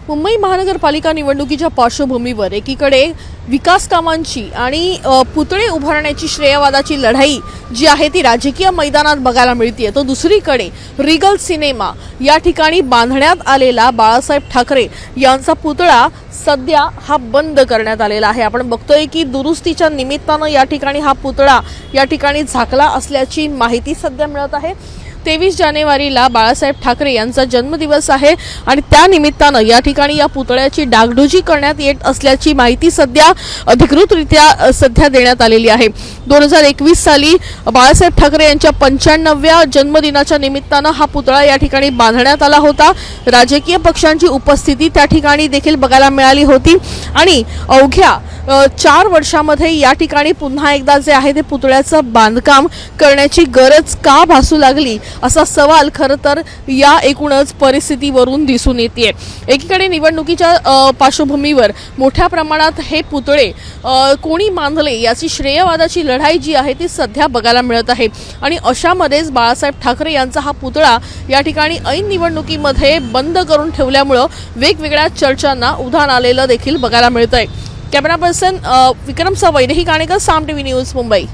मुंबई महानगरपालिका निवडणुकीच्या पार्श्वभूमीवर एकीकडे विकास कामांची आणि पुतळे उभारण्याची श्रेयवादाची लढाई जी आहे ती राजकीय मैदानात बघायला मिळते, तो दुसरीकडे रिगल सिनेमा या ठिकाणी बांधण्यात आलेला बाळासाहेब ठाकरे यांचा पुतळा सध्या हा बंद करण्यात आलेला आहे। आपण बघतोय की दुरुस्तीच्या निमित्तानं या ठिकाणी हा पुतळा या ठिकाणी झाकला असल्याची माहिती सध्या मिळत आहे। 23 जानेवारीला बाळासाहेब ठाकरे यांचा जन्मदिवस आहे आणि त्या निमित्तानं या ठिकाणी या पुतळ्याची डागडुजी करण्यात येत असल्याची माहिती सध्या अधिकृतरित्या सध्या देण्यात आलेली आहे। 2021 साली बाळासाहेब ठाकरे यांच्या 95व्या जन्मदिनाच्या निमित्तानं हा पुतळा या ठिकाणी बांधण्यात आला होता। राजकीय पक्षांची उपस्थिती त्या ठिकाणी देखील बघायला मिळाली होती आणि अवघ्या 4 वर्षांमध्ये या ठिकाणी पुन्हा एकदा जे आहे ते पुतळ्याचं बांधकाम करण्याची गरज का भासू लागली असा सवाल खरं तर या एकूणच परिस्थितीवरून दिसून येते। एकीकडे निवडणुकीच्या पार्श्वभूमीवर मोठ्या प्रमाणात हे पुतळे कोणी बांधले याची श्रेयवादाची लढाई जी आहे ती सध्या बघायला मिळत आहे आणि अशामध्येच बाळासाहेब ठाकरे यांचा हा पुतळा या ठिकाणी ऐन निवडणुकीमध्ये बंद करून ठेवल्यामुळे वेगवेगळ्या चर्चांना उधाण आलेलं देखील बघायला मिळतंय। कॅमेरा पर्सन विक्रम सवैदेही काणेकर, साम टीव्ही न्यूज, मुंबई।